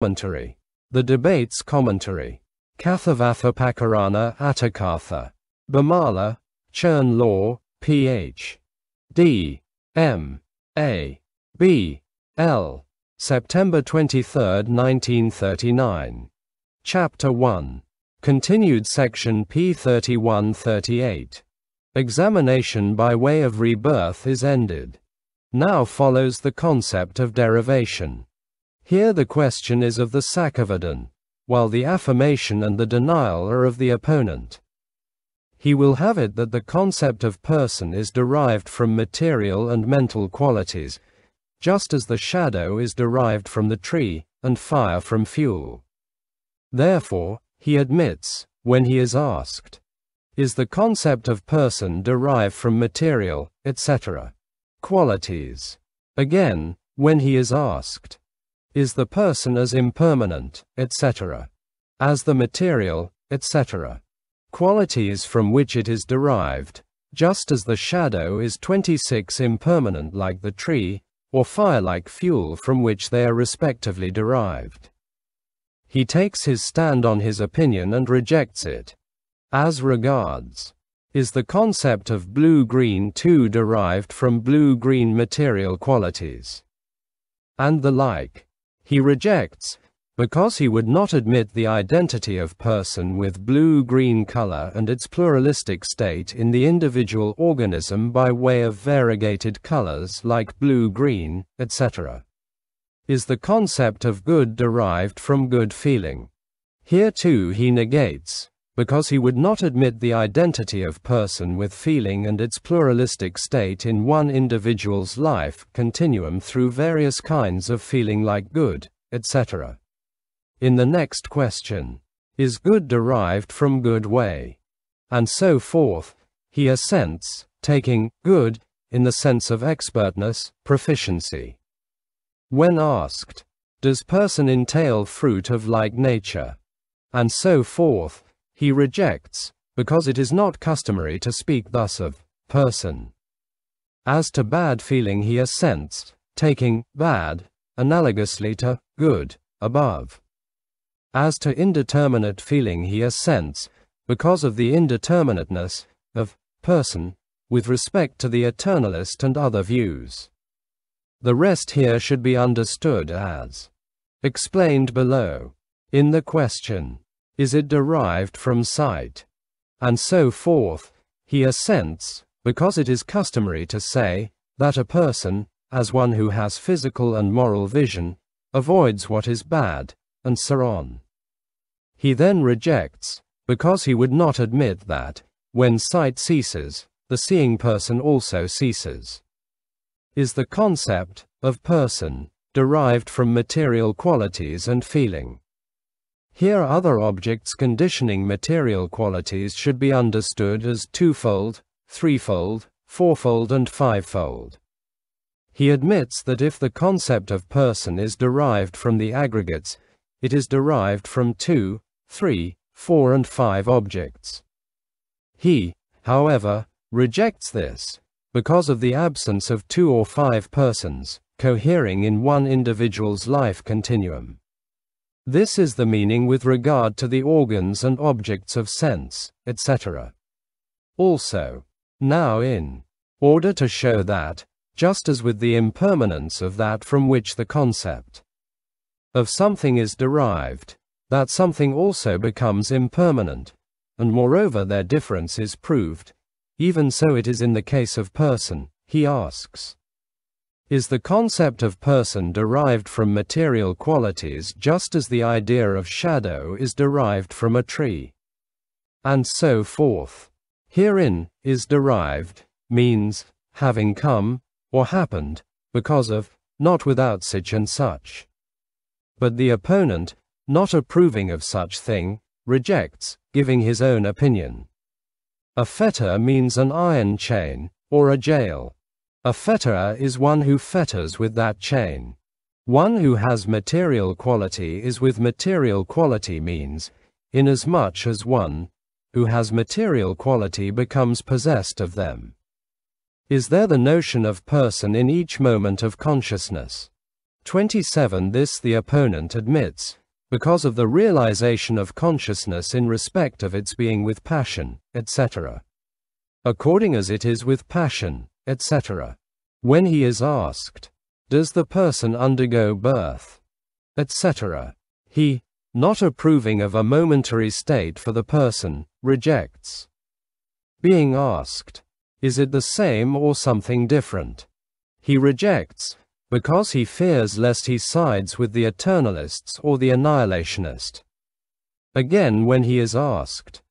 Commentary. The Debates Commentary. Kathāvatthuppakaraṇa-aṭṭhakathā. Bimala, CHURN Law, Ph.D. M.A. B.L. September 23, 1939. Chapter 1. Continued section p. 31-38. Examination by way of rebirth is ended. Now follows the concept of derivation. Here the question is of the Sakavadan, while the affirmation and the denial are of the opponent. He will have it that the concept of person is derived from material and mental qualities, just as the shadow is derived from the tree, and fire from fuel. Therefore, he admits, when he is asked, is the concept of person derived from material, etc. qualities? Again, when he is asked, is the person as impermanent, etc. as the material, etc. qualities from which it is derived, just as the shadow is 26 impermanent like the tree, or fire like fuel from which they are respectively derived. He takes his stand on his opinion and rejects it. As regards, is the concept of blue-green too derived from blue-green material qualities? And the like, he rejects, because he would not admit the identity of person with blue-green color and its pluralistic state in the individual organism by way of variegated colors like blue-green, etc. Is the concept of good derived from good feeling? Here too he negates, because he would not admit the identity of person with feeling and its pluralistic state in one individual's life continuum through various kinds of feeling like good, etc. In the next question, is good derived from good way? And so forth, he assents, taking good in the sense of expertness, proficiency. When asked, does person entail fruit of like nature? And so forth, he rejects, because it is not customary to speak thus of person. As to bad feeling he assents, taking bad, analogously to good, above. As to indeterminate feeling he assents, because of the indeterminateness of person, with respect to the eternalist and other views. The rest here should be understood as explained below. In the question, is it derived from sight? And so forth, he assents, because it is customary to say that a person, as one who has physical and moral vision, avoids what is bad, and so on. He then rejects, because he would not admit that, when sight ceases, the seeing person also ceases. Is the concept of person derived from material qualities and feeling? Here other objects conditioning material qualities should be understood as twofold, threefold, fourfold and fivefold. He admits that if the concept of person is derived from the aggregates, it is derived from 2, 3, 4 and 5 objects. He, however, rejects this, because of the absence of 2 or 5 persons, cohering in one individual's life continuum. This is the meaning with regard to the organs and objects of sense, etc. Also, now in order to show that, just as with the impermanence of that from which the concept of something is derived, that something also becomes impermanent, and moreover their difference is proved, even so it is in the case of person, he asks. Is the concept of person derived from material qualities just as the idea of shadow is derived from a tree? And so forth. Herein, is derived, means, having come, or happened, because of, not without such and such. But the opponent, not approving of such thing, rejects, giving his own opinion. A fetter means an iron chain, or a jail. A fetterer is one who fetters with that chain. One who has material quality is with material quality means, inasmuch as one who has material quality becomes possessed of them. Is there the notion of person in each moment of consciousness? 27. This the opponent admits, because of the realization of consciousness in respect of its being with passion, etc. According as it is with passion, etc. When he is asked, does the person undergo birth, etc., he, not approving of a momentary state for the person, rejects. Being asked, is it the same or something different? He rejects, because he fears lest he sides with the eternalists or the annihilationist. Again, when he is asked,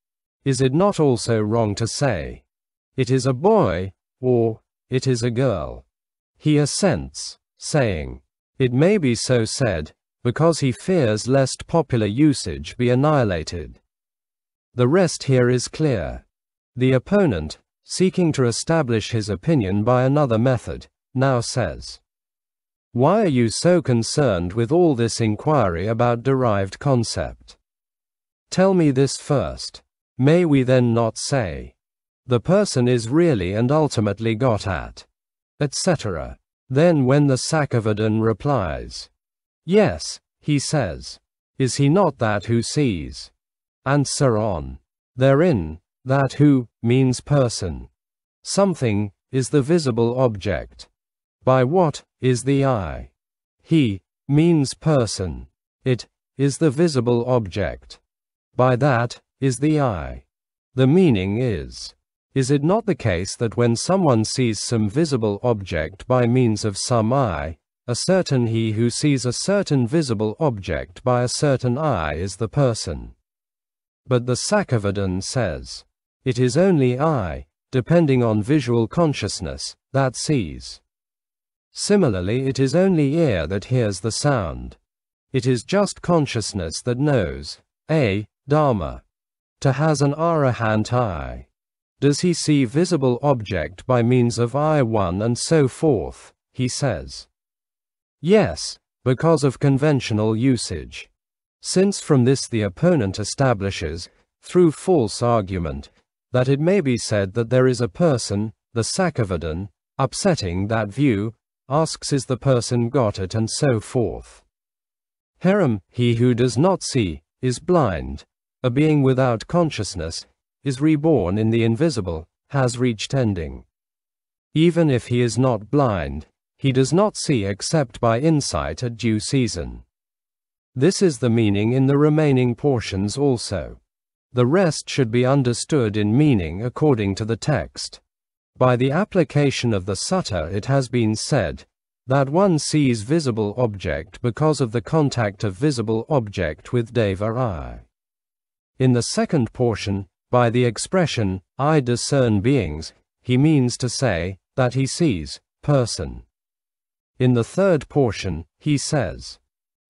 is it not also wrong to say, it is a boy, or, it is a girl? He assents, saying, it may be so said, because he fears lest popular usage be annihilated. The rest here is clear. The opponent, seeking to establish his opinion by another method, now says, why are you so concerned with all this inquiry about derived concept? Tell me this first. May we then not say, the person is really and ultimately got at, etc. Then when the Sakavadin replies, yes, he says, is he not that who sees? And so on. Therein, that who means person. Something is the visible object. By what is the eye? He means person. It is the visible object. By that is the eye. The meaning is it not the case that when someone sees some visible object by means of some eye, a certain he who sees a certain visible object by a certain eye is the person? But the Sakavadin says, it is only eye, depending on visual consciousness, that sees. Similarly, it is only ear that hears the sound. It is just consciousness that knows, dharma. To has an arahant eye. Does he see visible object by means of eye one and so forth, he says. Yes, because of conventional usage. Since from this the opponent establishes, through false argument, that it may be said that there is a person, the Sakavadin, upsetting that view, asks is the person got it and so forth. Heram, he who does not see, is blind, a being without consciousness, is reborn in the invisible, has reached ending. Even if he is not blind, he does not see except by insight at due season. This is the meaning in the remaining portions also. The rest should be understood in meaning according to the text. By the application of the sutta it has been said, that one sees visible object because of the contact of visible object with deva eye. In the second portion, by the expression, I discern beings, he means to say, that he sees, person. In the third portion, he says,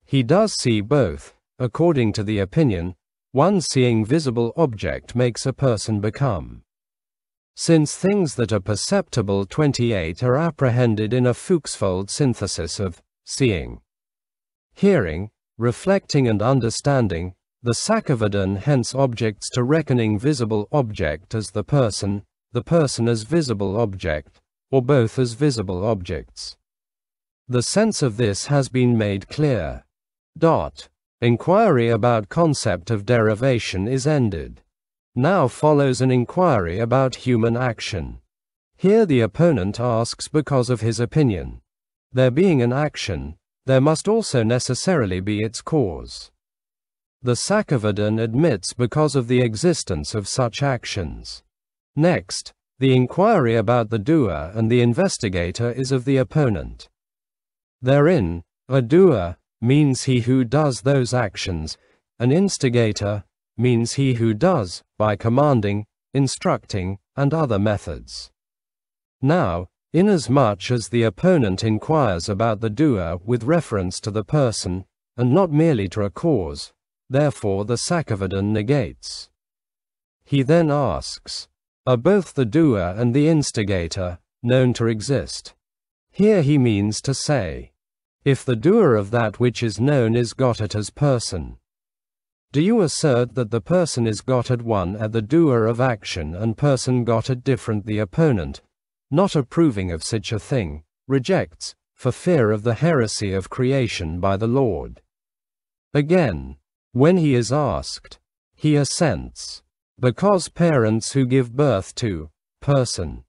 he does see both, according to the opinion, one seeing visible object makes a person become. Since things that are perceptible 28 are apprehended in a Fuchsfold synthesis of seeing, hearing, reflecting and understanding, the Sakavadin hence objects to reckoning visible object as the person as visible object, or both as visible objects. The sense of this has been made clear. Inquiry about concept of derivation is ended. Now follows an inquiry about human action. Here the opponent asks because of his opinion. There being an action, there must also necessarily be its cause. The Sakavadin admits because of the existence of such actions. Next, the inquiry about the doer and the investigator is of the opponent. Therein, a doer means he who does those actions, an instigator means he who does, by commanding, instructing, and other methods. Now, inasmuch as the opponent inquires about the doer with reference to the person, and not merely to a cause, therefore the Sakavadin negates. He then asks, are both the doer and the instigator known to exist? Here he means to say, if the doer of that which is known is got at as person, do you assert that the person is got at one at the doer of action and person got at different? The opponent, not approving of such a thing, rejects, for fear of the heresy of creation by the Lord. Again, when he is asked, he assents, because parents who give birth to person,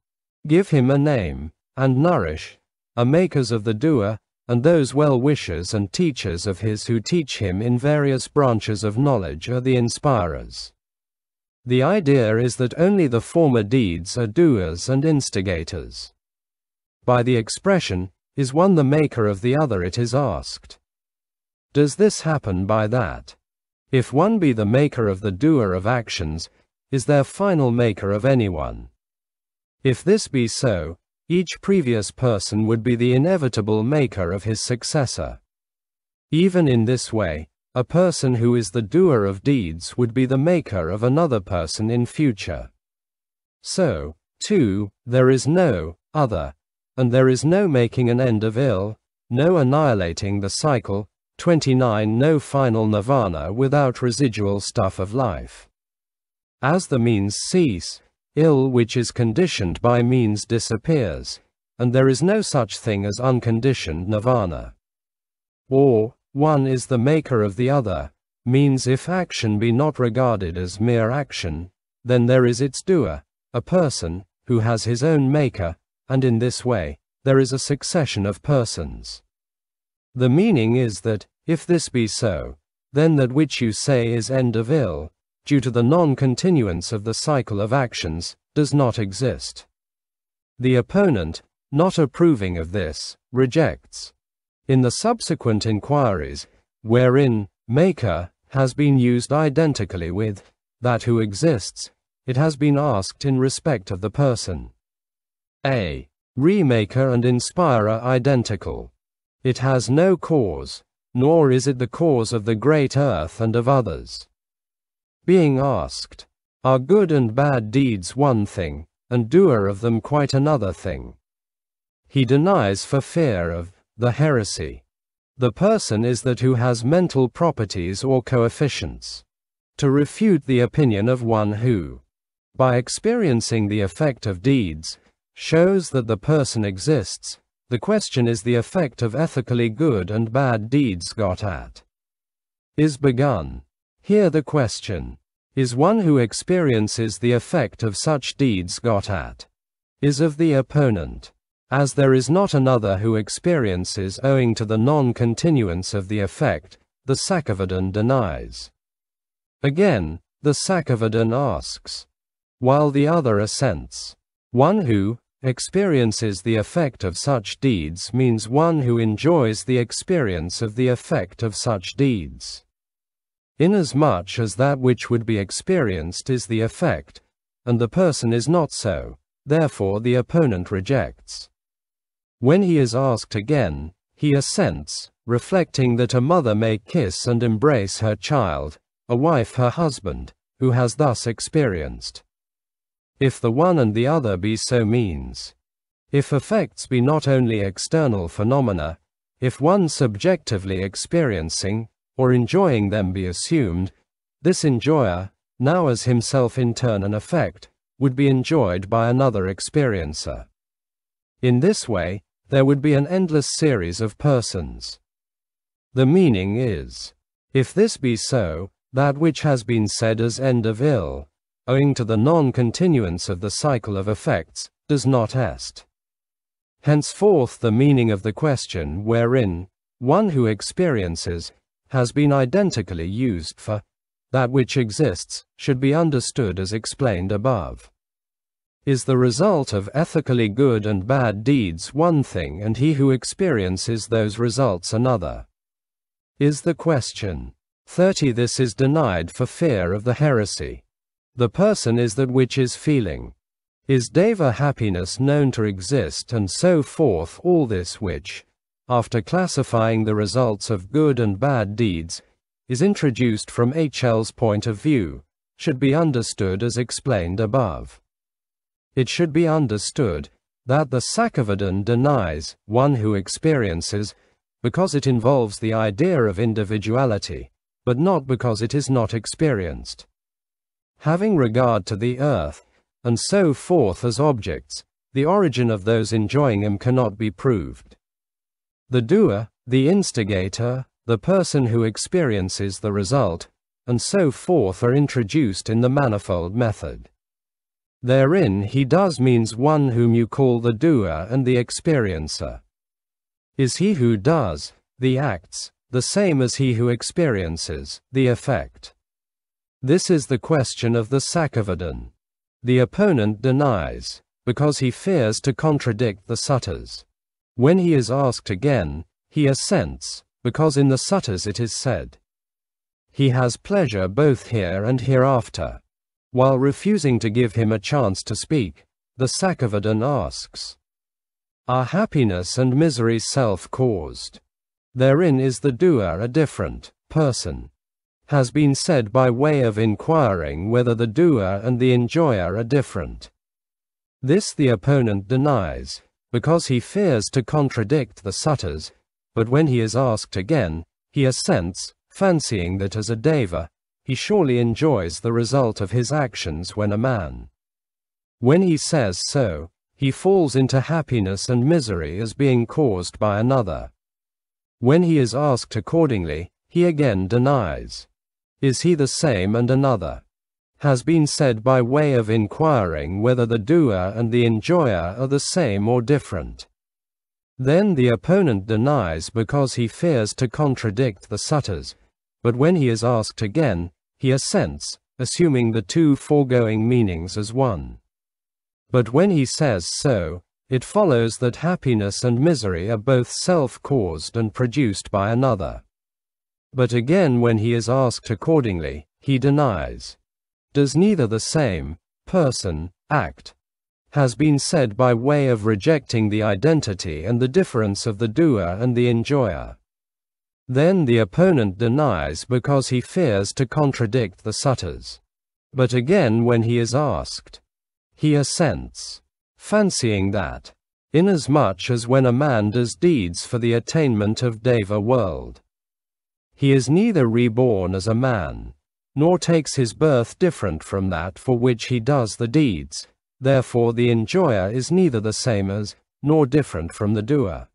give him a name, and nourish, are makers of the doer, and those well-wishers and teachers of his who teach him in various branches of knowledge are the inspirers. The idea is that only the former deeds are doers and instigators. By the expression, is one the maker of the other, it is asked, does this happen by that? If one be the maker of the doer of actions, is there final maker of anyone? If this be so, each previous person would be the inevitable maker of his successor. Even in this way, a person who is the doer of deeds would be the maker of another person in future. So, too, there is no other, and there is no making an end of ill, no annihilating the cycle, 29 no final nirvana without residual stuff of life. As the means cease, ill which is conditioned by means disappears, and there is no such thing as unconditioned nirvana. Or, one is the maker of the other, means if action be not regarded as mere action, then there is its doer, a person, who has his own maker, and in this way, there is a succession of persons. The meaning is that, if this be so, then that which you say is end of ill, due to the non-continuance of the cycle of actions, does not exist. The opponent, not approving of this, rejects. In the subsequent inquiries, wherein maker has been used identically with that who exists, it has been asked in respect of the person. A. Remaker and inspirer identical. It has no cause, nor is it the cause of the great earth and of others. Being asked, are good and bad deeds one thing, and doer of them quite another thing? He denies for fear of the heresy. The person is that who has mental properties or coefficients. To refute the opinion of one who, by experiencing the effect of deeds, shows that the person exists, the question is the effect of ethically good and bad deeds got at. Is begun. Here the question is one who experiences the effect of such deeds got at, is of the opponent, as there is not another who experiences owing to the non-continuance of the effect, the Sakavadan denies. Again, the Sakavadan asks, while the other assents. One who experiences the effect of such deeds means one who enjoys the experience of the effect of such deeds. Inasmuch as that which would be experienced is the effect, and the person is not so, therefore the opponent rejects. When he is asked again, he assents, reflecting that a mother may kiss and embrace her child, a wife her husband, who has thus experienced. If the one and the other be so means. If effects be not only external phenomena, if one subjectively experiencing, or enjoying them be assumed, this enjoyer, now as himself in turn an effect, would be enjoyed by another experiencer. In this way, there would be an endless series of persons. The meaning is, if this be so, that which has been said as end of ill, owing to the non-continuance of the cycle of effects, does not est. Henceforth the meaning of the question wherein, one who experiences, has been identically used for that which exists, should be understood as explained above. Is the result of ethically good and bad deeds one thing and he who experiences those results another? Is the question. 30. This is denied for fear of the heresy. The person is that which is feeling. Is deva happiness known to exist and so forth, all this which, after classifying the results of good and bad deeds, is introduced from HL's point of view, should be understood as explained above. It should be understood that the Sakavadan denies one who experiences, because it involves the idea of individuality, but not because it is not experienced. Having regard to the earth, and so forth as objects, the origin of those enjoying them cannot be proved. The doer, the instigator, the person who experiences the result, and so forth are introduced in the manifold method. Therein he does means one whom you call the doer and the experiencer. Is he who does, the acts, the same as he who experiences, the effect? This is the question of the Sakavadin. The opponent denies, because he fears to contradict the suttas. When he is asked again, he assents, because in the suttas it is said, he has pleasure both here and hereafter. While refusing to give him a chance to speak, the Sakavadin asks, are happiness and misery self-caused? Therein is the doer a different person. Has been said by way of inquiring whether the doer and the enjoyer are different. This the opponent denies, because he fears to contradict the suttas, but when he is asked again, he assents, fancying that as a deva, he surely enjoys the result of his actions when a man. When he says so, he falls into happiness and misery as being caused by another. When he is asked accordingly, he again denies. Is he the same and another? Has been said by way of inquiring whether the doer and the enjoyer are the same or different. Then the opponent denies because he fears to contradict the suttas, but when he is asked again, he assents, assuming the two foregoing meanings as one. But when he says so, it follows that happiness and misery are both self-caused and produced by another. But again when he is asked accordingly, he denies. Does neither the same person act? Has been said by way of rejecting the identity and the difference of the doer and the enjoyer. Then the opponent denies because he fears to contradict the suttas. But again when he is asked, he assents, fancying that, inasmuch as when a man does deeds for the attainment of Deva world, he is neither reborn as a man, nor takes his birth different from that for which he does the deeds, therefore the enjoyer is neither the same as, nor different from the doer.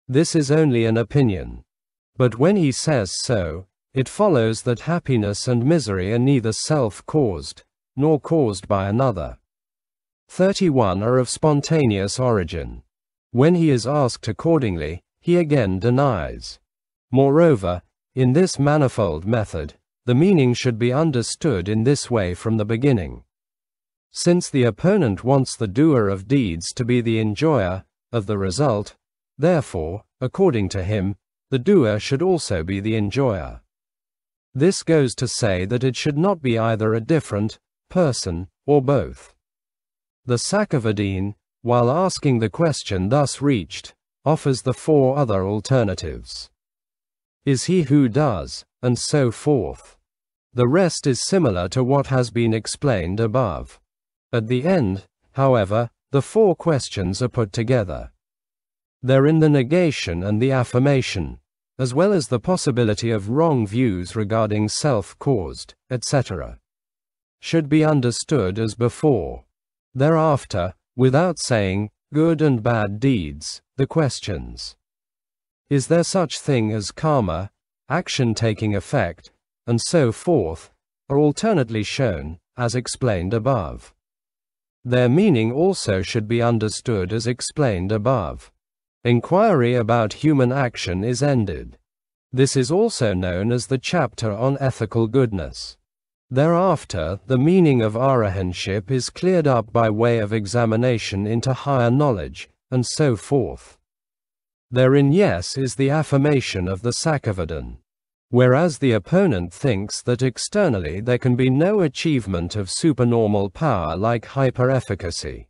This is only an opinion. But when he says so, it follows that happiness and misery are neither self-caused, nor caused by another. 31 are of spontaneous origin. When he is asked accordingly, he again denies. Moreover, in this manifold method, the meaning should be understood in this way from the beginning. Since the opponent wants the doer of deeds to be the enjoyer of the result, therefore, according to him, the doer should also be the enjoyer. This goes to say that it should not be either a different person, or both. The Sakavadin, while asking the question thus reached, offers the four other alternatives. Is he who does, and so forth. The rest is similar to what has been explained above. At the end, however, the four questions are put together. Therein the negation and the affirmation, as well as the possibility of wrong views regarding self-caused, etc., should be understood as before. Thereafter, without saying, good and bad deeds, the questions. Is there such thing as karma, action taking effect, and so forth, are alternately shown, as explained above. Their meaning also should be understood as explained above. Inquiry about human action is ended. This is also known as the chapter on ethical goodness. Thereafter, the meaning of arahantship is cleared up by way of examination into higher knowledge, and so forth. Therein yes is the affirmation of the Sakavadin. Whereas the opponent thinks that externally there can be no achievement of supernormal power like hyper-efficacy,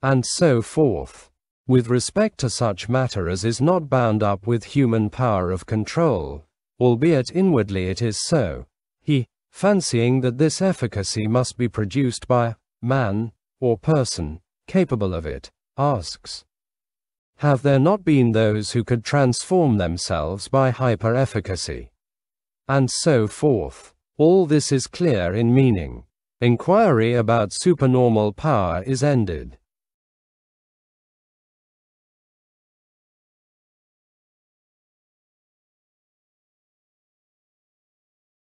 and so forth. With respect to such matter as is not bound up with human power of control, albeit inwardly it is so, he, fancying that this efficacy must be produced by man, or person, capable of it, asks, have there not been those who could transform themselves by hyper-efficacy? And so forth. All this is clear in meaning. Inquiry about supernormal power is ended.